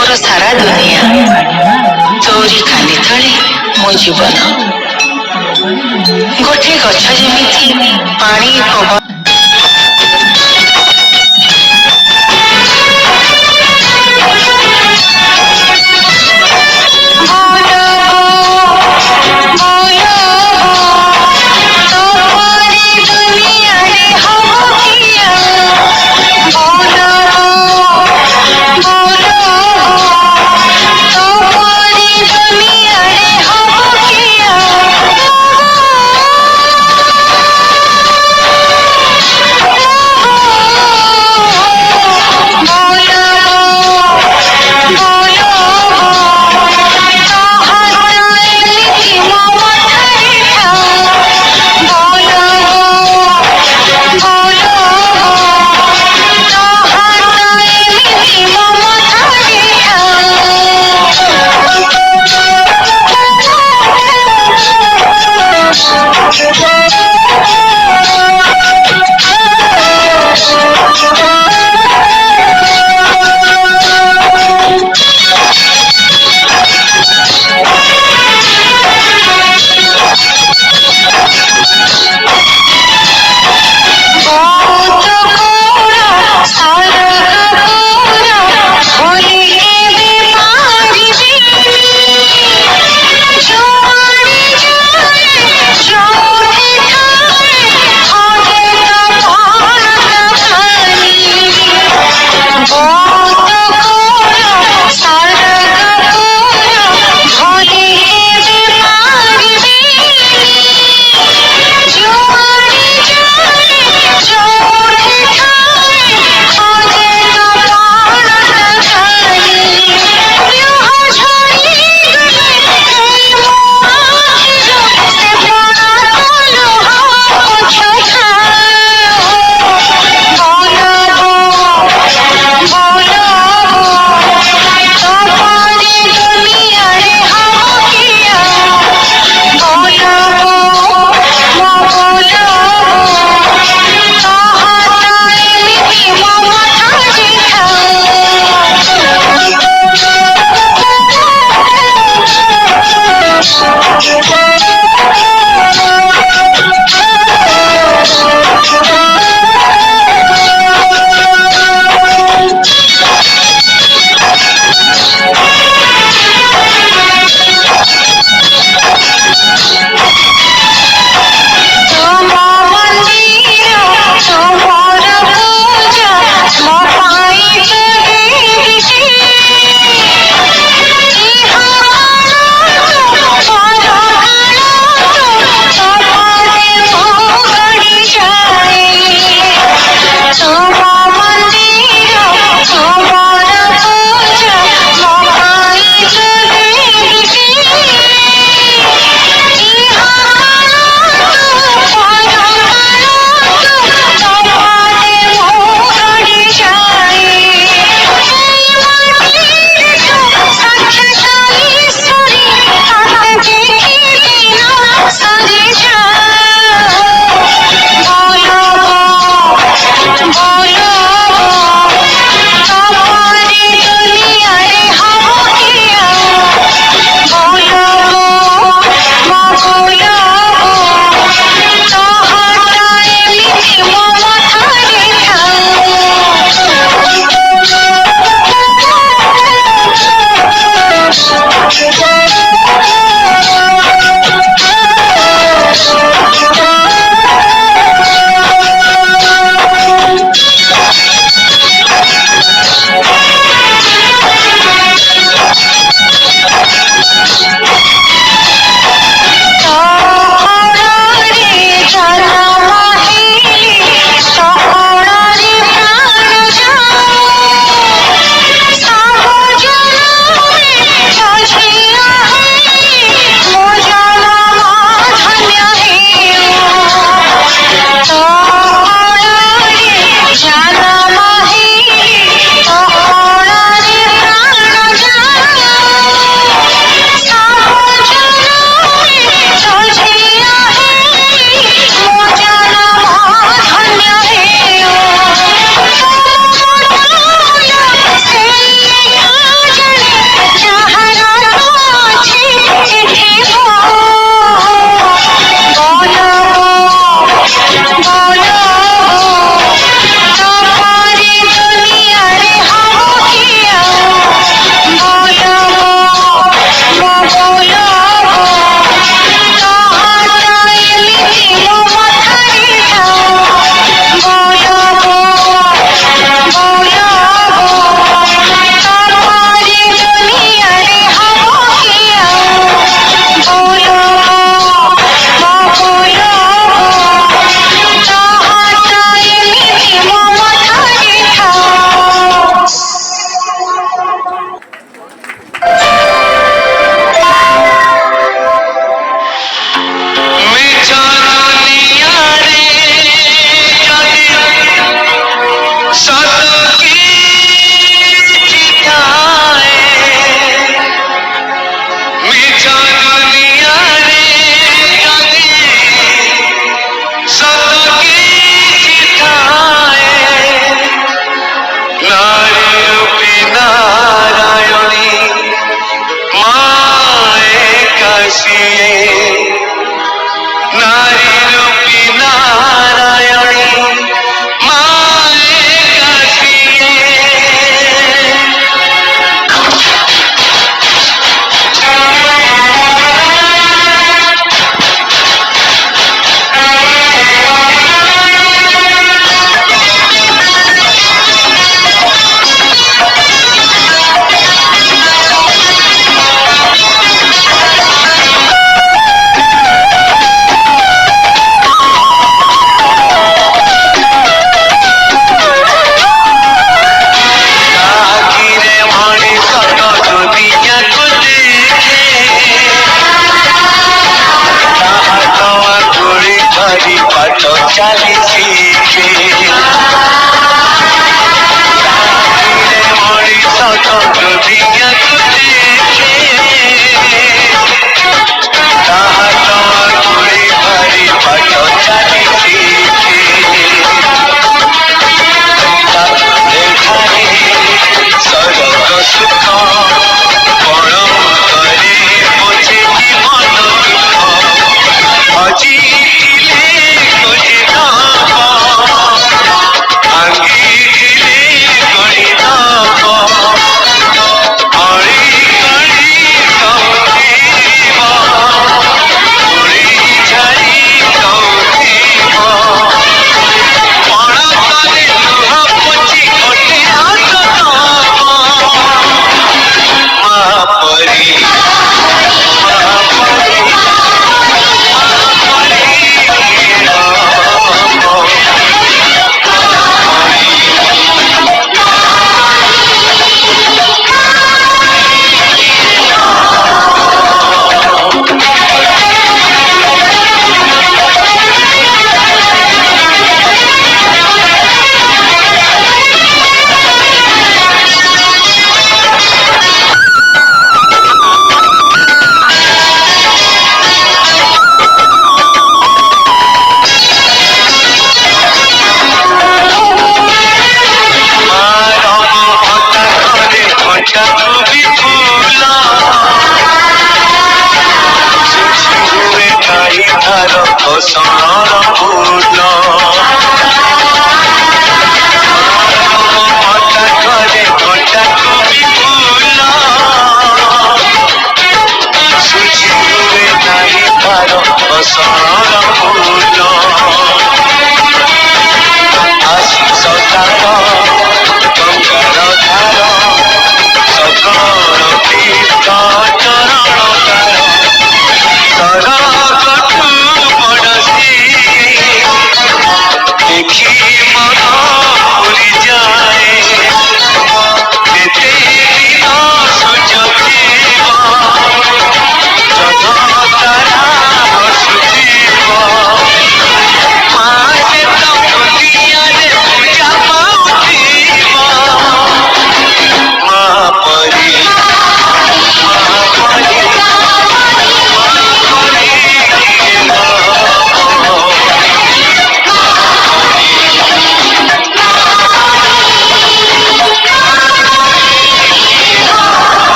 मोर सारा दुनिया तोरी खाली तले मो जीवन गोटे गछ जेमिति पानी पवन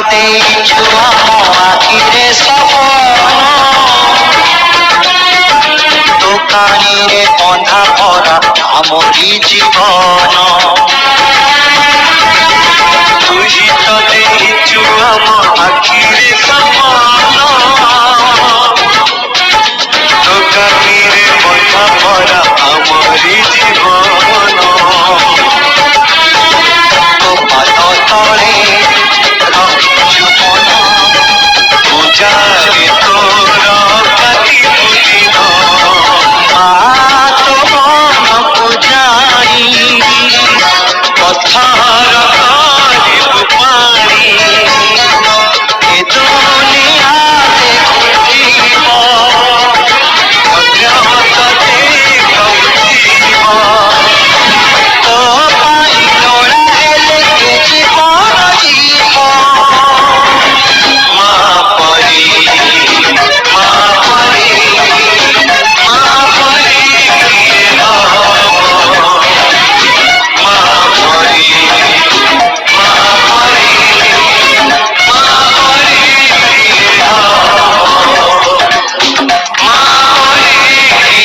ଦେଇଛୁ ଆମ ଆଖିରେ ସପନ ଦୋକାନୀରେ ବନ୍ଧା ପରା ଆମରି ଜୀବନ ତୁହି ତ ଦେଇଛୁ ଆମ ଆଖିରେ ସପନ ଦୋକାନୀରେ ବନ୍ଧା ପରା ଆମରି ଜୀବନ ତୋ ପାଦ ତଳେ ରଖିଛୁ ମନ ପୂଜାରେ ତୋର କାଟିବୁ ଦିନ ମା ତୋ ମନକୁ ଜାଣି ପଥର କରିବୁ ପାଣି ଏ ଦୁନିଆରେ ଘୁରିବ ସତ୍ୟବତୀ କହୁଥିବ ତୋ ପାଇଁ ଲୋଡ଼ା ହେଲେ କେ ଜୀବନ ଯିବ ମା ପରି ମା ପରି ମା ପରି କିଏ ହବ ମା ପରି ମା ପରି ମା ପରି କିଏ ହବ ମା ପରି କିଏ ହବ ମା ପରି କିଏ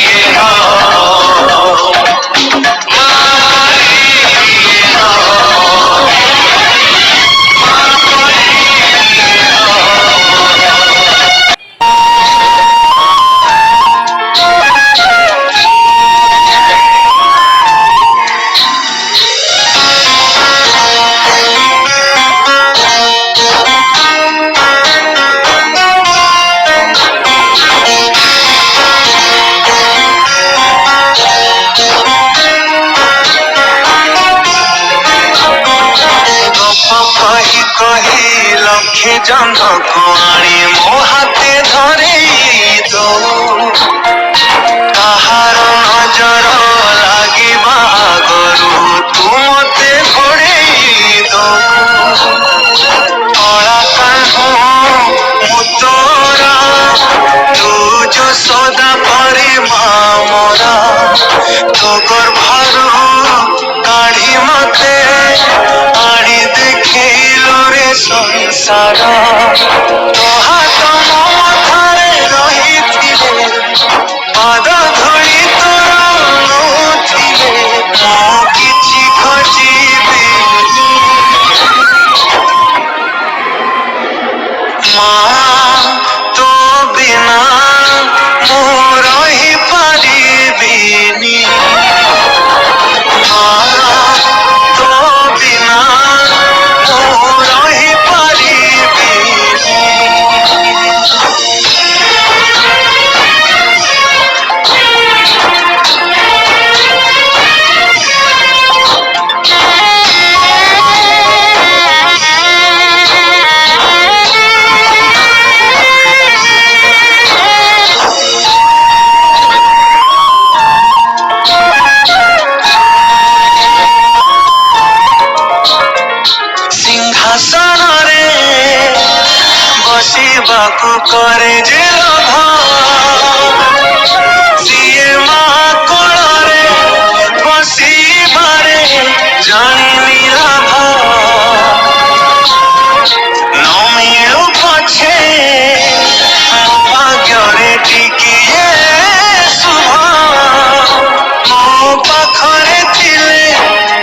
ଗପ କହି କହି ଲକ୍ଷେ ଜହ୍ନକୁ ଆଣି ମୋ ହାତେ ଧରେଇ ଦଉ କାହାର ନଜର ଲାଗିବା ଆଗରୁ ତୁ ମତେ ଘୋଡ଼େଇ ଦଉ କଳା କାହ୍ନୁ ମୁଁ ତୋର ତୁ ଯଶୋଦା ପରି ମା ମୋରା ତୋ ଗର୍ଭରୁ କାଢି ମତେ ଆଣି ଦେଖେଇଲୁ ରେ ସଂସାର ତୋ ହାତ ମୋ ମଥାରେ ରହିଥିଲେ ପାଦ ଧୂଳି ତୋର ନଉଥିଲେ ମୁଁ କିଛି ଖୋଜିବିନି ମା ତୋ ବିନା ମୁଁ ରହିପାରିବିନି ମା ତୋ ବିନା ମୁଁ ସିଂହାସନରେ ବସିବାକୁ କରେ ଯେ ଲୋଭ ସିଏ ମା କୋଳରେ ବସିବାରେ ଜାଣିନି ଲାଭ ନ ମିଳୁ ପଛେ ମୋ ଭାଗ୍ୟରେ ଟିକିଏ ଶୁଭ ମୋ ପାଖରେ ଥିଲେ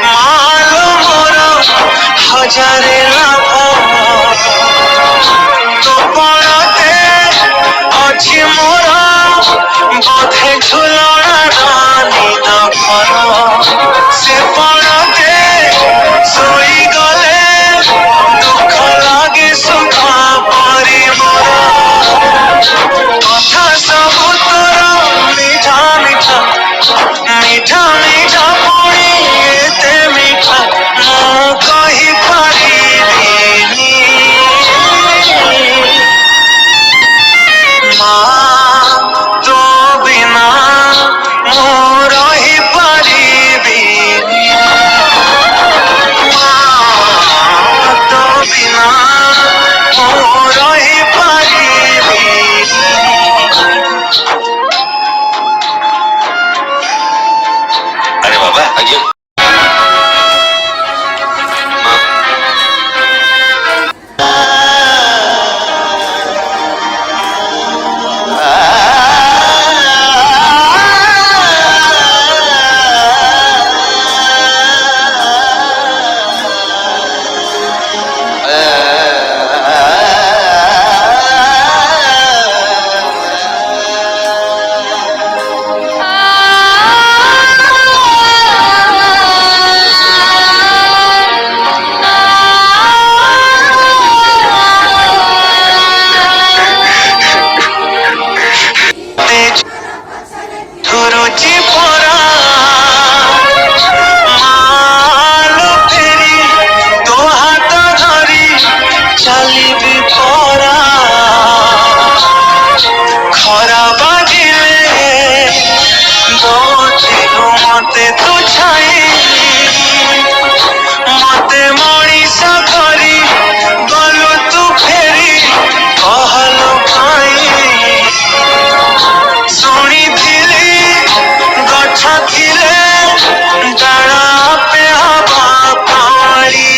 ମାଲୋ ମୋର ହଜାରେ ଲାଭ ତୋ ପରତେ ଅଛି ମୋର ବୋଧେ ଝୁଲଣାର ନିଦ ଘର ସେ ପରତେ ଶୋଇଗଲେ ଦୁଃଖ ଲାଗେ ସୁଖ ପରି ମୋର କଥା ସବୁ ତୋର ମିଠା ମିଠା ମିଠା ମିଠା ପୁଣି ଏତେ ମିଠା ମୁଁ କହିପାରିବିନି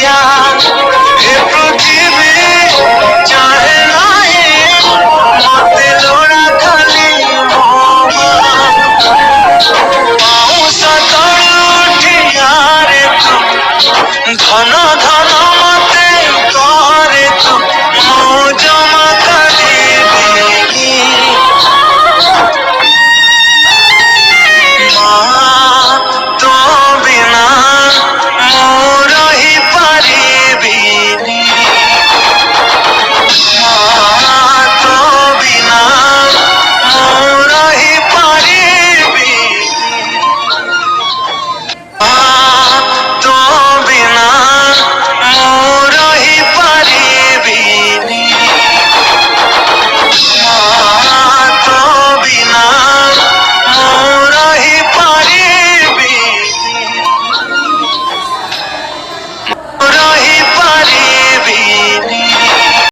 जा